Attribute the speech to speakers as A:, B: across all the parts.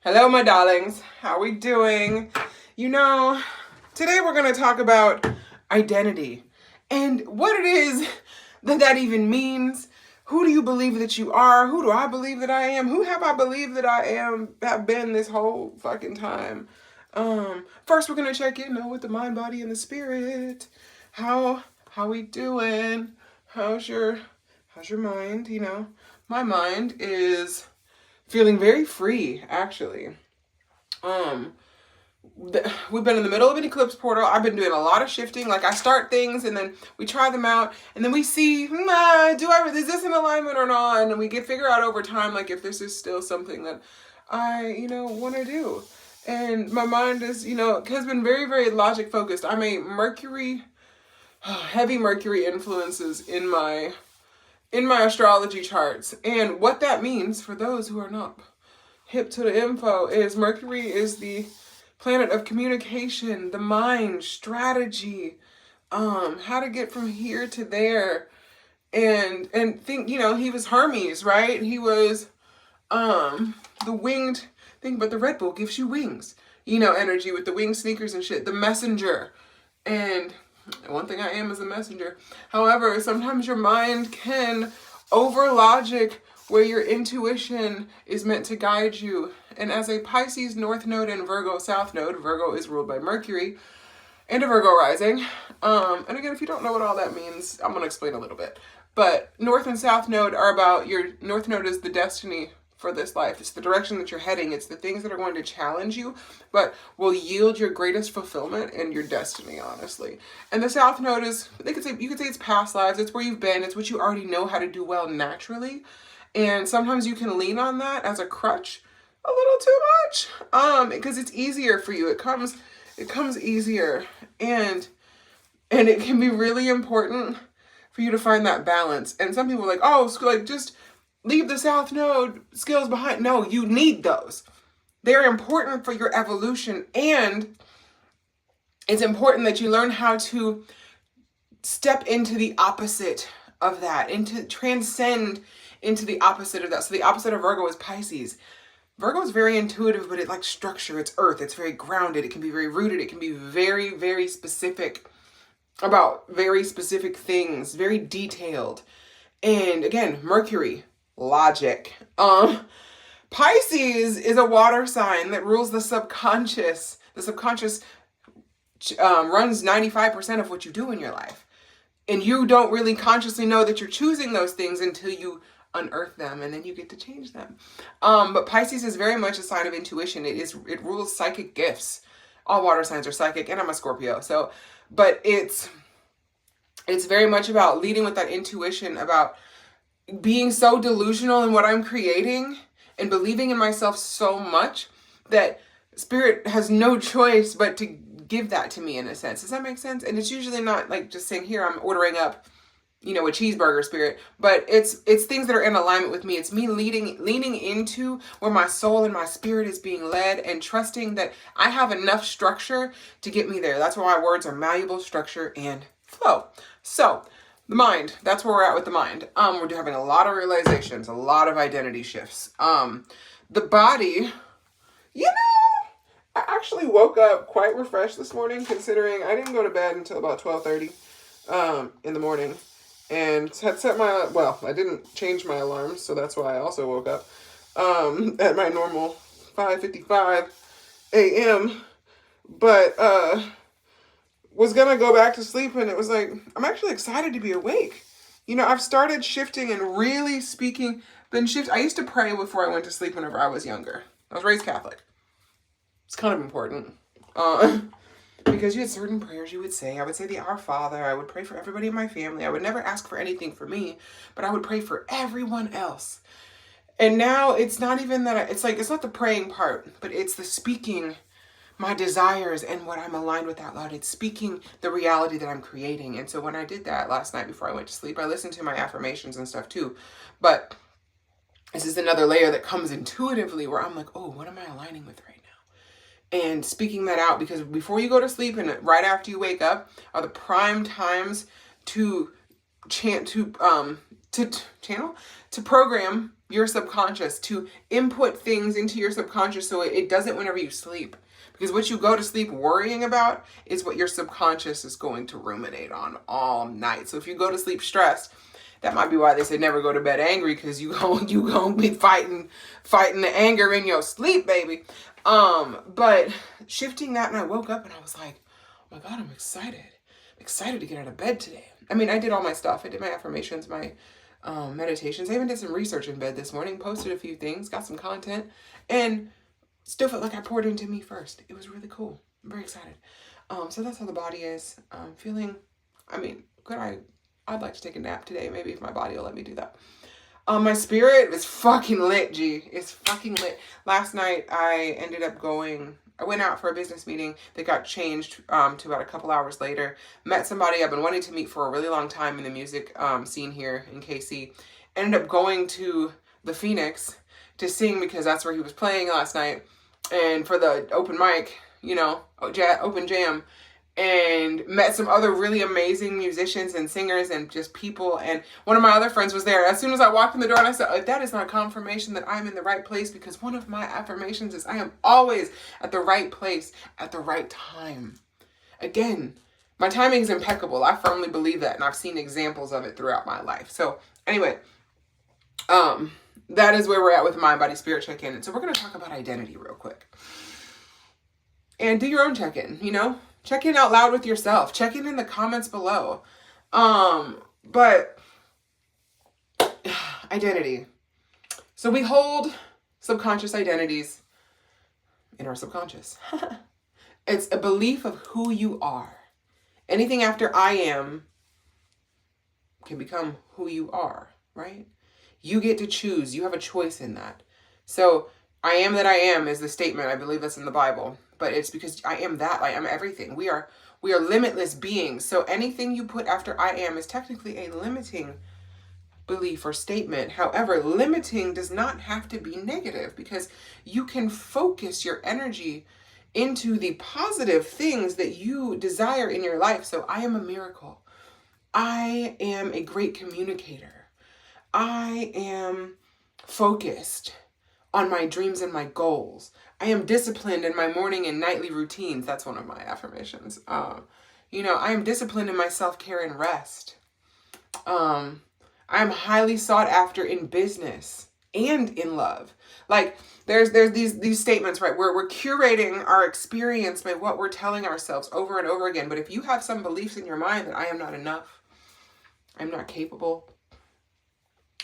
A: Hello, my darlings. How we doing? You know, today we're going to talk about identity and what it is that even means. Who do you believe that you are? Who do I believe that I am? Who have I believed that I have been this whole fucking time? First we're going to check in with the mind, body, and the spirit. How we doing? How's your mind? My mind is feeling very free, actually. We've been in the middle of an eclipse portal. I've been doing a lot of shifting. Like, I start things and then we try them out and then we see, is this in alignment or not? And we figure out over time, like, if this is still something that I, want to do. And my mind is, has been very, very logic focused. I'm a heavy Mercury influences in my astrology charts. And what that means for those who are not hip to the info is Mercury is the planet of communication, the mind, strategy, how to get from here to there. And think, he was Hermes, right? He was the winged thing, but the Red Bull gives you wings, energy with the winged sneakers and shit, the messenger. And one thing I am is a messenger. However, sometimes your mind can over logic where your intuition is meant to guide you. And as a Pisces North Node and Virgo South Node, Virgo is ruled by Mercury, and a Virgo rising. And again, if you don't know what all that means, I'm going to explain a little bit. But North and South Node are about your North Node is the destiny for this life. It's the direction that you're heading. It's the things that are going to challenge you, but will yield your greatest fulfillment and your destiny, honestly. And the South Node is, you could say it's past lives. It's where you've been. It's what you already know how to do well naturally. And sometimes you can lean on that as a crutch a little too much, because it's easier for you. It comes easier, and it can be really important for you to find that balance. And some people are like, oh, so like just leave the South Node skills behind. No, you need those. They're important for your evolution, and it's important that you learn how to step into the opposite of that, into transcend into the opposite of that. So the opposite of Virgo is Pisces. Virgo is very intuitive, but it likes structure. It's earth. It's very grounded. It can be very rooted. It can be very, very specific about very specific things, very detailed. And again, Mercury, logic. Pisces is a water sign that rules the subconscious. The subconscious runs 95% of what you do in your life. And you don't really consciously know that you're choosing those things until you unearth them, and then you get to change them. But Pisces is very much a sign of intuition. It rules psychic gifts. All water signs are psychic, and I'm a Scorpio. So, but it's very much about leading with that intuition, about being so delusional in what I'm creating and believing in myself so much that spirit has no choice but to give that to me, in a sense. Does that make sense? And it's usually not like just saying, here, I'm ordering up, a cheeseburger, spirit, but it's things that are in alignment with me. It's me leaning into where my soul and my spirit is being led, and trusting that I have enough structure to get me there. That's why my words are malleable, structure, and flow. So the mind, that's where we're at with the mind. We're having a lot of realizations, a lot of identity shifts. The body, I actually woke up quite refreshed this morning, considering I didn't go to bed until about 12:30 in the morning. And had set I didn't change my alarm, so that's why I also woke up at my normal 5:55 a.m. But was going to go back to sleep, and it was like, I'm actually excited to be awake. I've started shifting and really speaking, I used to pray before I went to sleep whenever I was younger. I was raised Catholic. It's kind of important. Because you had certain prayers you would say. I would say the Our Father. I would pray for everybody in my family. I would never ask for anything for me, but I would pray for everyone else. And now it's not even that, it's not the praying part, but it's the speaking my desires and what I'm aligned with out loud. It's speaking the reality that I'm creating. And so when I did that last night before I went to sleep, I listened to my affirmations and stuff too. But this is another layer that comes intuitively where I'm like, oh, what am I aligning with right now? And speaking that out, because before you go to sleep and right after you wake up are the prime times to program your subconscious, to input things into your subconscious so it doesn't whenever you sleep. Because what you go to sleep worrying about is what your subconscious is going to ruminate on all night. So if you go to sleep stressed, that might be why they say never go to bed angry, because you gonna be fighting the anger in your sleep, baby. But shifting that, and I woke up and I was like, oh my God, I'm excited. I'm excited to get out of bed today. I mean, I did all my stuff. I did my affirmations, my meditations. I even did some research in bed this morning, posted a few things, got some content, and still felt like I poured into me first. It was really cool. I'm very excited. So that's how the body is. Feeling, I mean, I'd like to take a nap today, maybe, if my body will let me do that. My spirit is fucking lit, G. It's fucking lit. Last night, I went out for a business meeting that got changed to about a couple hours later. Met somebody I've been wanting to meet for a really long time in the music scene here in KC. Ended up going to the Phoenix to sing because that's where he was playing last night. And for the open mic, open jam. And met some other really amazing musicians and singers and just people. And one of my other friends was there. As soon as I walked in the door, and I said, that is not confirmation that I'm in the right place, because one of my affirmations is I am always at the right place at the right time. Again, my timing is impeccable. I firmly believe that, and I've seen examples of it throughout my life. So anyway, that is where we're at with Mind, Body, Spirit check-in. And so we're going to talk about identity real quick. And do your own check-in, Check in out loud with yourself. Check in the comments below. But identity. So we hold subconscious identities in our subconscious. It's a belief of who you are. Anything after I am can become who you are, right? You get to choose. You have a choice in that. So I am that I am is the statement. I believe that's in the Bible. But it's because I am that. I am everything. We are limitless beings. So anything you put after I am is technically a limiting belief or statement. However, limiting does not have to be negative, because you can focus your energy into the positive things that you desire in your life. So I am a miracle. I am a great communicator. I am focused on my dreams and my goals. I am disciplined in my morning and nightly routines. That's one of my affirmations. I am disciplined in my self-care and rest. I am highly sought after in business and in love. Like there's these statements, right? Where we're curating our experience by what we're telling ourselves over and over again. But if you have some beliefs in your mind that I am not enough, I'm not capable,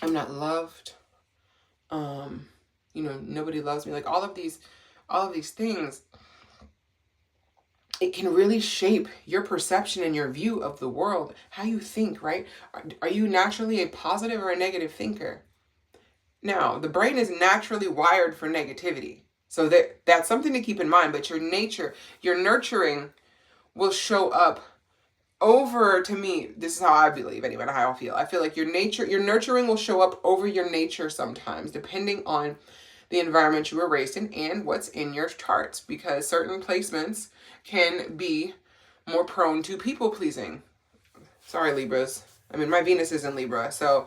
A: I'm not loved, nobody loves me, like all of these things, it can really shape your perception and your view of the world, how you think, right? Are you naturally a positive or a negative thinker? Now, the brain is naturally wired for negativity. So that's something to keep in mind, but your nurturing will show up over, to me, this is how I believe anyway, how I feel. I feel like your nurturing will show up over your nature sometimes, depending on the environment you were raised in and what's in your charts, because certain placements can be more prone to people pleasing. Sorry, Libras. I mean, my Venus is in Libra, so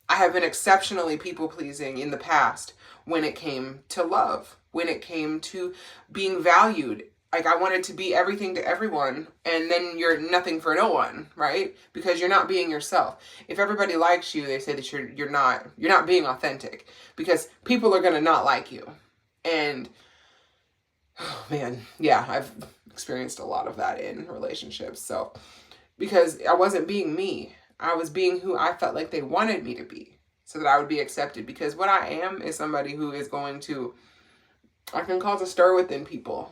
A: I have been exceptionally people pleasing in the past when it came to love, when it came to being valued. Like I wanted to be everything to everyone, and then you're nothing for no one, right? Because you're not being yourself. If everybody likes you, they say that you're not being authentic, because people are gonna not like you. And oh man, yeah, I've experienced a lot of that in relationships. So because I wasn't being me, I was being who I felt like they wanted me to be, so that I would be accepted. Because what I am is somebody who is I can cause a stir within people.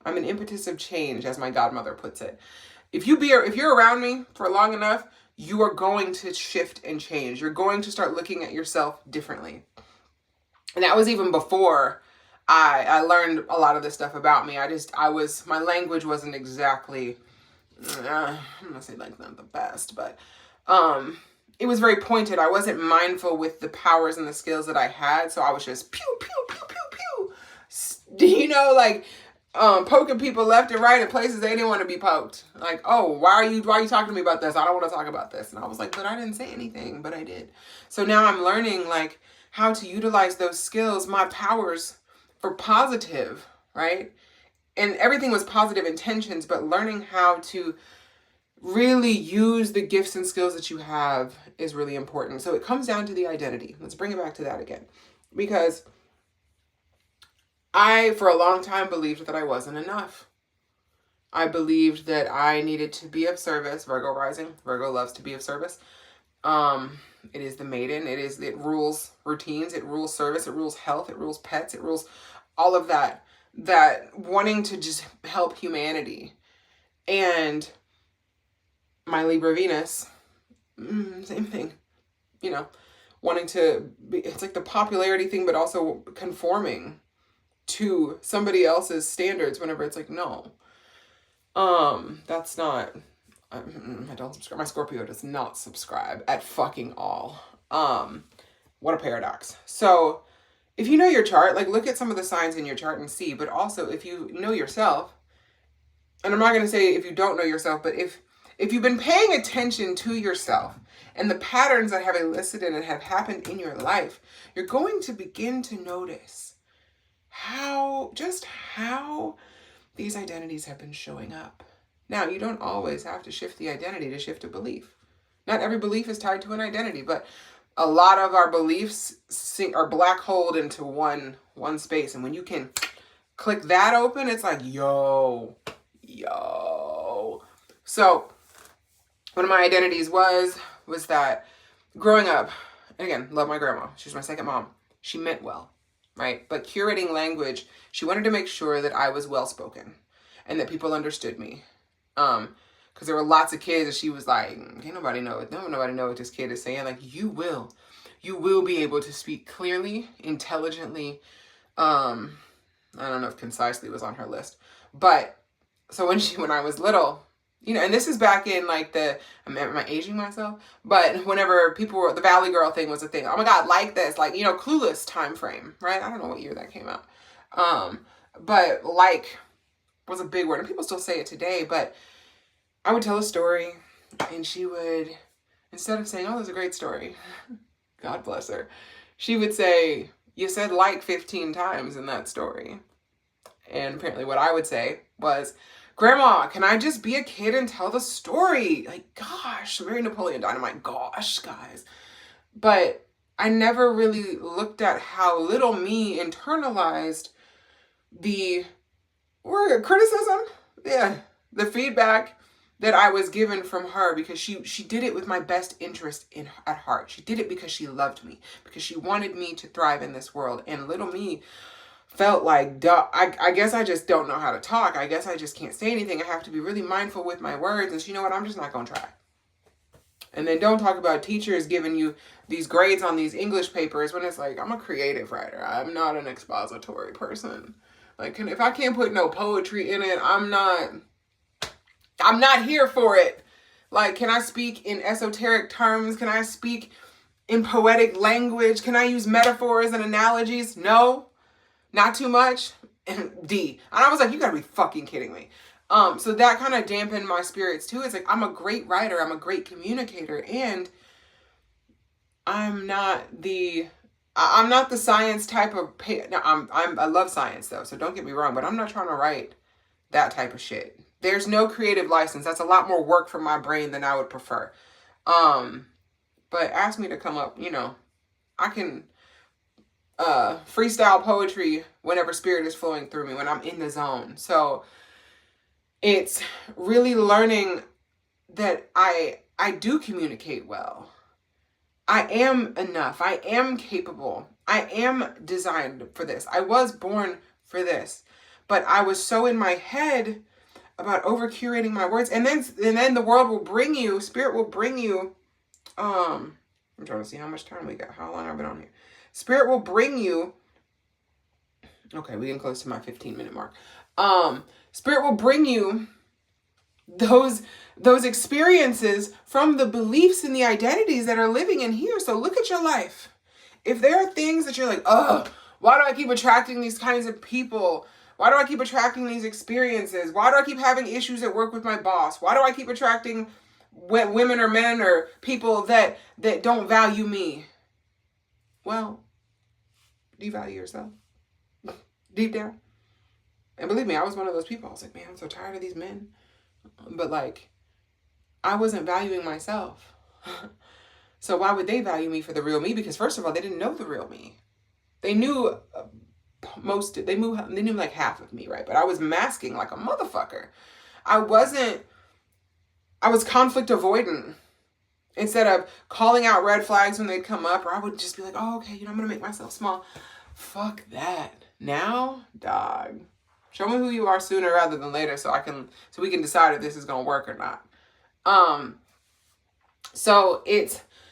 A: I'm an impetus of change, as my godmother puts it. If you're around me for long enough, you are going to shift and change. You're going to start looking at yourself differently. And that was even before I learned a lot of this stuff about me. My language wasn't exactly, I'm going to say like not the best, but it was very pointed. I wasn't mindful with the powers and the skills that I had. So I was just pew, pew, pew, pew, pew. Poking people left and right in places they didn't want to be poked. Like, oh, why are you talking to me about this? I don't want to talk about this. And I was like, but I didn't say anything, but I did. So now I'm learning, like, how to utilize those skills, my powers, for positive, right? And everything was positive intentions, but learning how to really use the gifts and skills that you have is really important. So it comes down to the identity. Let's bring it back to that again. Because I, for a long time, believed that I wasn't enough. I believed that I needed to be of service. Virgo rising. Virgo loves to be of service. It is the maiden. It rules routines. It rules service. It rules health. It rules pets. It rules all of that. That wanting to just help humanity. And my Libra Venus, same thing. You know, wanting to be, it's like the popularity thing, but also conforming to somebody else's standards whenever it's like, no. That's not, I don't subscribe. My Scorpio does not subscribe at fucking all. What a paradox. So if you know your chart, like look at some of the signs in your chart and see, but also if you know yourself, and I'm not going to say if you don't know yourself, but if you've been paying attention to yourself and the patterns that have elicited and have happened in your life, you're going to begin to notice how these identities have been showing up. Now, you don't always have to shift the identity to shift a belief. Not every belief is tied to an identity, but a lot of our beliefs are black holed into one space. And when you can click that open, it's like, yo. So one of my identities was that growing up, and again, love my grandma. She was my second mom. She meant well, right? But curating language, she wanted to make sure that I was well-spoken and that people understood me. Because there were lots of kids and she was like, can't nobody know it. Nobody know what this kid is saying. Like, you will be able to speak clearly, intelligently. I don't know if concisely was on her list, but so when I was little, you know, and this is back in like am I aging myself? But whenever people were, the Valley Girl thing was a thing. Oh my God, like this, like, you know, Clueless time frame, right? I don't know what year that came out. But like was a big word and people still say it today, but I would tell a story and she would, instead of saying, oh, that's a great story, God bless her, she would say, you said like 15 times in that story. And apparently what I would say was, Grandma, can I just be a kid and tell the story? Like, gosh, very Napoleon Dynamite, gosh, guys. But I never really looked at how little me internalized the criticism, the feedback that I was given from her, because she did it with my best interest at heart. She did it because she loved me, because she wanted me to thrive in this world. And little me felt like, I guess I just don't know how to talk. I guess I just can't say anything. I have to be really mindful with my words. And you know what? I'm just not going to try. And then don't talk about teachers giving you these grades on these English papers when it's like, I'm a creative writer. I'm not an expository person. Like, if I can't put no poetry in it, I'm not here for it. Like, can I speak in esoteric terms? Can I speak in poetic language? Can I use metaphors and analogies? No. Not too much. D. And I was like, you gotta be fucking kidding me. So that kind of dampened my spirits too. It's like, I'm a great writer. I'm a great communicator. And I'm not the science type of, I love science though. So don't get me wrong, but I'm not trying to write that type of shit. There's no creative license. That's a lot more work for my brain than I would prefer. But ask me to come up, you know, I can, freestyle poetry whenever spirit is flowing through me, when I'm in the zone. So it's really learning that I do communicate well. I am enough. I am capable. I am designed for this. I was born for this. But I was so in my head about over curating my words. And then the world will bring you, spirit will bring you, I'm trying to see how much time we got. How long have I been on here? Spirit will bring you, okay, we're getting close to my 15-minute mark. Spirit will bring you those experiences from the beliefs and the identities that are living in here. So look at your life. If there are things that you're like, why do I keep attracting these kinds of people? Why do I keep attracting these experiences? Why do I keep having issues at work with my boss? Why do I keep attracting women or men or people that don't value me? Well, Do you value yourself? Deep down? And believe me, I was one of those people. I was like, man, I'm so tired of these men. But like, I wasn't valuing myself. So why would they value me for the real me? Because first of all, they didn't know the real me. They knew they knew like half of me, right? But I was masking like a motherfucker. I was conflict avoidant. Instead of calling out red flags when they'd come up, or I would just be like, oh, okay, I'm going to make myself small. Fuck that. Now, dog, show me who you are sooner rather than later so we can decide if this is going to work or not.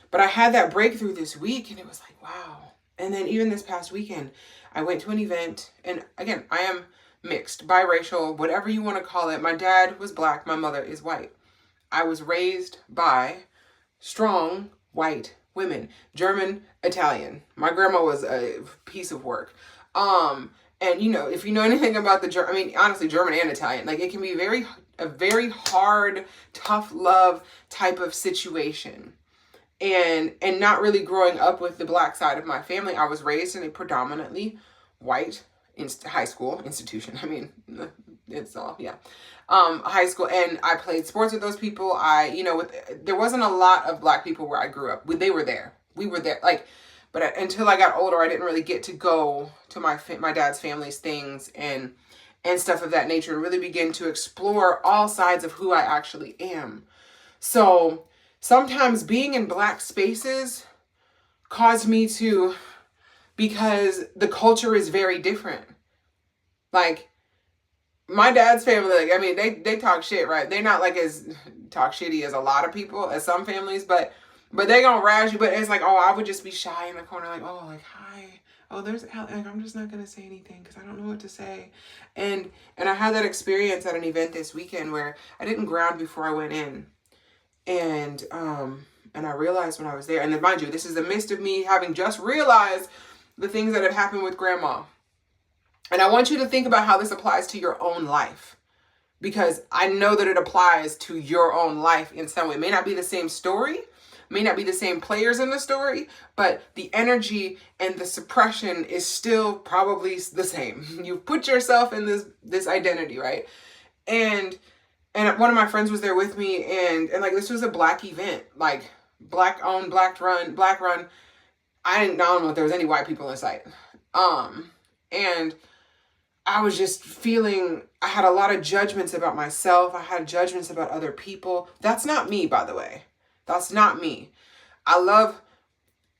A: But I had that breakthrough this week and it was like, wow. And then even this past weekend, I went to an event, and again, I am mixed, biracial, whatever you want to call it. My dad was black, my mother is white. I was raised by strong white women, German, Italian. My grandma was a piece of work. And if you know anything about honestly, German and Italian, like it can be a very hard, tough love type of situation. And not really growing up with the black side of my family. I was raised in a predominantly white high school institution. It's all, yeah. High school, and I played sports with those people. There wasn't a lot of black people where I grew up. They were there. We were there. But until I got older, I didn't really get to go to my dad's family's things and stuff of that nature, and really begin to explore all sides of who I actually am. So sometimes being in black spaces caused me to, because the culture is very different. Like, my dad's family, they talk shit, right? They're not as talk shitty as a lot of people, as some families, but they gonna razz you. But it's like, oh, I would just be shy in the corner, like, oh, like, hi. Oh, there's I'm just not gonna say anything because I don't know what to say. And I had that experience at an event this weekend where I didn't ground before I went in. And I realized when I was there, and then mind you, this is the midst of me having just realized the things that have happened with grandma. And I want you to think about how this applies to your own life, because I know that it applies to your own life in some way. It may not be the same story, may not be the same players in the story, but the energy and the suppression is still probably the same. You put yourself in this identity, right? And one of my friends was there with me, and this was a black event, like black owned, black run. I don't know if there was any white people in sight. And I was just feeling, I had a lot of judgments about myself. I had judgments about other people. That's not me, by the way. That's not me. I love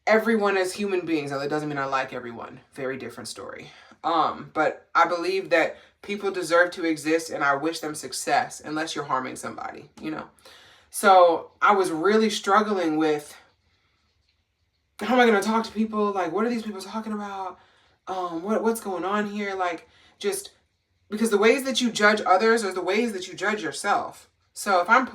A: everyone as human beings. Now, that doesn't mean I like everyone. Very different story. But I believe that people deserve to exist, and I wish them success unless you're harming somebody, So I was really struggling with, how am I going to talk to people? Like, what are these people talking about? What's going on here? Like, just because the ways that you judge others are the ways that you judge yourself. So if I'm,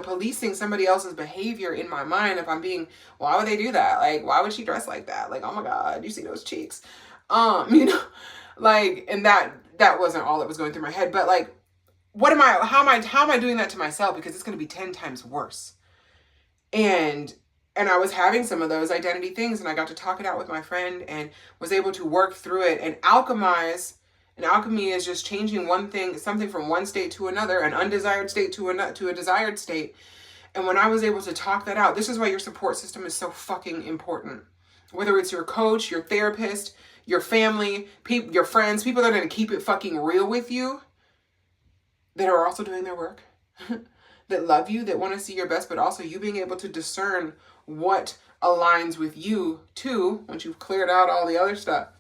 A: policing somebody else's behavior in my mind, if I'm being, why would they do that? Like, why would she dress like that? Like, oh my God, you see those cheeks? And that wasn't all that was going through my head. But like, how am I doing that to myself? Because it's going to be 10 times worse. And I was having some of those identity things, and I got to talk it out with my friend and was able to work through it and alchemize. And alchemy is just changing something from one state to another, an undesired state to a desired state. And when I was able to talk that out, this is why your support system is so fucking important. Whether it's your coach, your therapist, your family, your friends, people that are going to keep it fucking real with you, that are also doing their work, that love you, that want to see your best, but also you being able to discern what aligns with you too, once you've cleared out all the other stuff.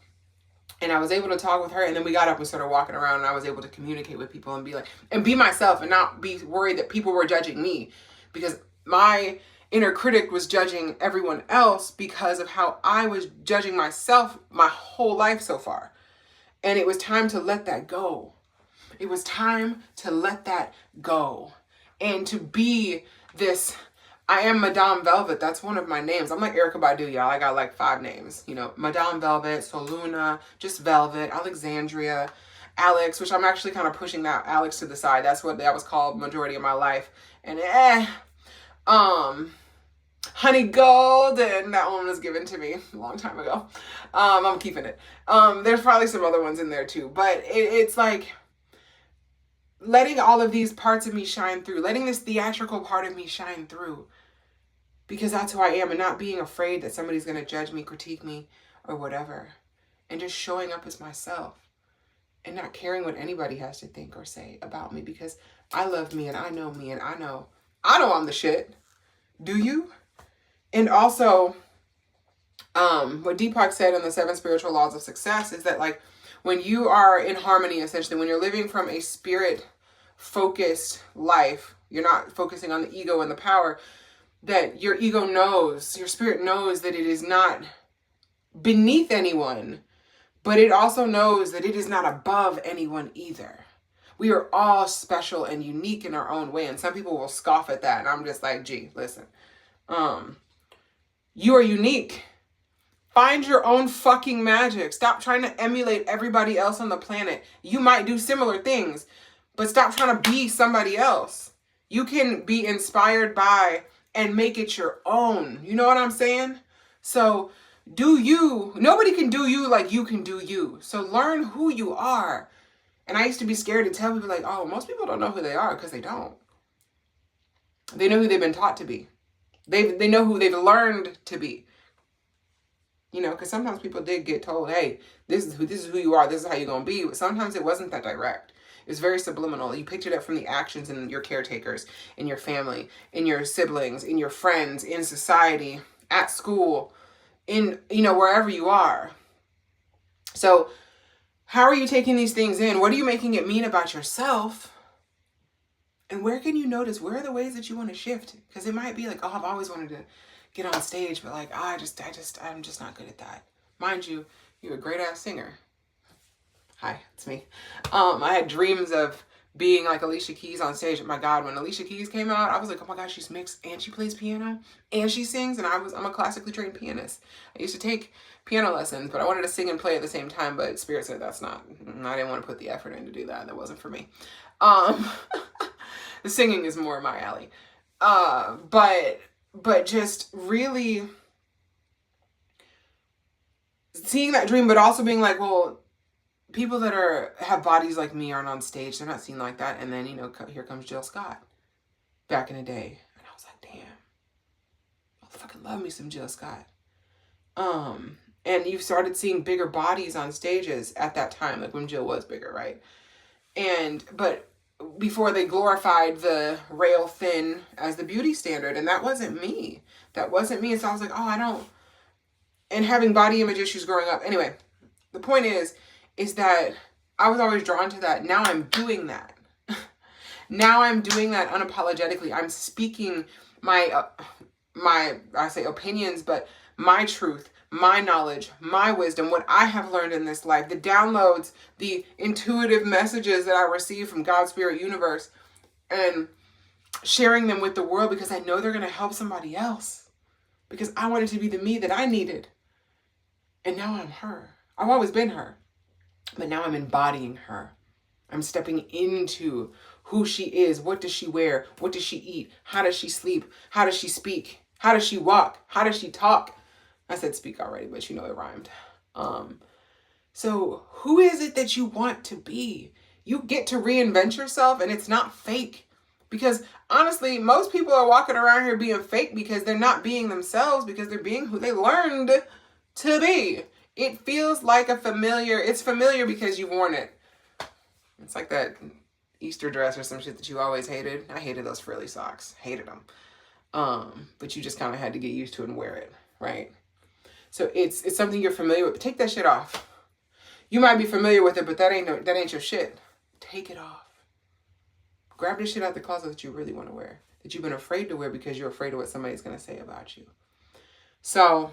A: And I was able to talk with her, and then we got up and started walking around, and I was able to communicate with people and be myself and not be worried that people were judging me, because my inner critic was judging everyone else because of how I was judging myself my whole life so far. And it was time to let that go. It was time to let that go and to be this. I am Madame Velvet. That's one of my names. I'm like Erykah Badu, y'all. I got like 5 names. Madame Velvet, Soluna, just Velvet, Alexandria, Alex, which I'm actually kind of pushing that Alex to the side. That's what that was called majority of my life. And Honey Gold, and that one was given to me a long time ago. I'm keeping it. There's probably some other ones in there too, but it's like letting all of these parts of me shine through, letting this theatrical part of me shine through, because that's who I am, and not being afraid that somebody's going to judge me, critique me, or whatever, and just showing up as myself and not caring what anybody has to think or say about me, because I love me and I know me and I know I'm the shit. Do you? And also, what Deepak said in the 7 spiritual laws of success is that, like, when you are in harmony, essentially, when you're living from a spirit focused life, you're not focusing on the ego and the power, that your ego knows, your spirit knows that it is not beneath anyone, but it also knows that it is not above anyone either. We are all special and unique in our own way, and some people will scoff at that, and I'm just like, gee, listen, you are unique. Find your own fucking magic. Stop trying to emulate everybody else on the planet. You might do similar things, but stop trying to be somebody else. You can be inspired by and make it your own. You know what I'm saying? So do you. Nobody can do you like you can do you. So learn who you are. And I used to be scared to tell people, like, oh, most people don't know who they are, because they don't. They know who they've been taught to be. They know who they've learned to be. You know, because sometimes people did get told, hey, this is who you are, this is how you're going to be. But sometimes it wasn't that direct. It was very subliminal. You picked it up from the actions in your caretakers, in your family, in your siblings, in your friends, in society, at school, in, you know, wherever you are. So how are you taking these things in? What are you making it mean about yourself? And where can you notice? Where are the ways that you want to shift? Because it might be like, oh, I've always wanted to get on stage, but like, I'm just not good at that. Mind you, you're a great ass singer. Hi, it's me. I had dreams of being like Alicia Keys on stage. My God, when Alicia Keys came out, I was like, oh my God, she's mixed and she plays piano and she sings. And I'm a classically trained pianist. I used to take piano lessons, but I wanted to sing and play at the same time. But Spirit said I didn't want to put the effort in to do that. That wasn't for me. The singing is more my alley. But just really seeing that dream, but also being like, well, people that have bodies like me aren't on stage. They're not seen like that. And then, you know, here comes Jill Scott back in the day. And I was like, damn, I fucking love me some Jill Scott. And you started seeing bigger bodies on stages at that time, like when Jill was bigger, right? But before they glorified the rail thin as the beauty standard, and that wasn't me. That wasn't me. And so I was like, oh, and having body image issues growing up. Anyway, the point is that I was always drawn to that. Now I'm doing that. Now I'm doing that unapologetically. I'm speaking my I say opinions, but my truth, my knowledge, my wisdom, what I have learned in this life, the downloads, the intuitive messages that I receive from God's Spirit universe, and sharing them with the world, because I know they're going to help somebody else, because I wanted to be the me that I needed. And now I'm her. I've always been her, but now I'm embodying her. I'm stepping into who she is. What does she wear? What does she eat? How does she sleep? How does she speak? How does she walk? How does she talk? I said speak already, but you know it rhymed. So who is it that you want to be? You get to reinvent yourself, and it's not fake. Because honestly, most people are walking around here being fake because they're not being themselves, because they're being who they learned to be. It feels like it's familiar because you've worn it. It's like that Easter dress or some shit that you always hated. I hated those frilly socks. Hated them. But you just kind of had to get used to it and wear it, right? So it's something you're familiar with. Take that shit off. You might be familiar with it, but that ain't your shit. Take it off. Grab the shit out the closet that you really want to wear, that you've been afraid to wear because you're afraid of what somebody's going to say about you. So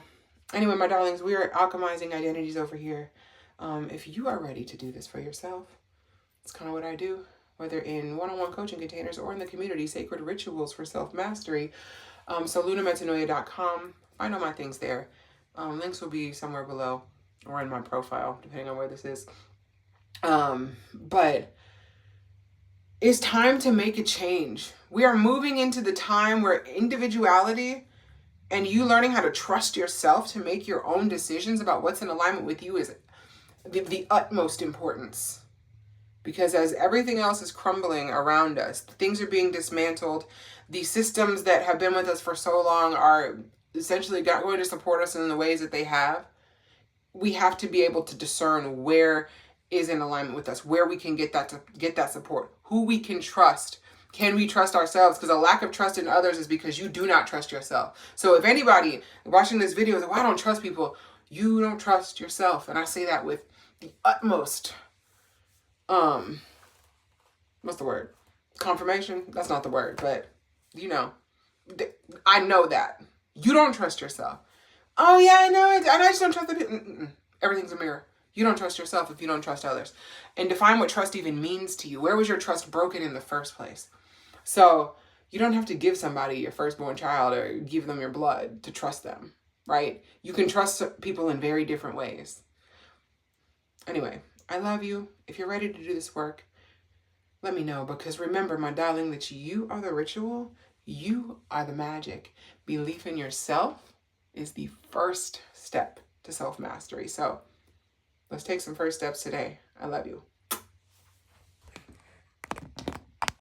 A: anyway, my darlings, we are alchemizing identities over here. If you are ready to do this for yourself, it's kind of what I do, whether in one-on-one coaching containers or in the community, Sacred Rituals for Self-Mastery. So lunametanoia.com. Find all my things there. Links will be somewhere below or in my profile, depending on where this is. But it's time to make a change. We are moving into the time where individuality And you learning how to trust yourself to make your own decisions about what's in alignment with you is the utmost importance. Because as everything else is crumbling around us, things are being dismantled. The systems that have been with us for so long are essentially not going to support us in the ways that they have. We have to be able to discern where is in alignment with us, where we can get that support, who we can trust. Can we trust ourselves? Because a lack of trust in others is because you do not trust yourself. So if anybody watching this video is like, well, I don't trust people, you don't trust yourself. And I say that with the utmost, what's the word? Confirmation? That's not the word, but you know, I know that. You don't trust yourself. Oh yeah, I know it. And I just don't trust the people. Everything's a mirror. You don't trust yourself if you don't trust others. And define what trust even means to you. Where was your trust broken in the first place? So you don't have to give somebody your firstborn child or give them your blood to trust them, right? You can trust people in very different ways. Anyway, I love you. If you're ready to do this work, let me know. Because remember, my darling, that you are the ritual. You are the magic. Belief in yourself is the first step to self-mastery. So let's take some first steps today. I love you.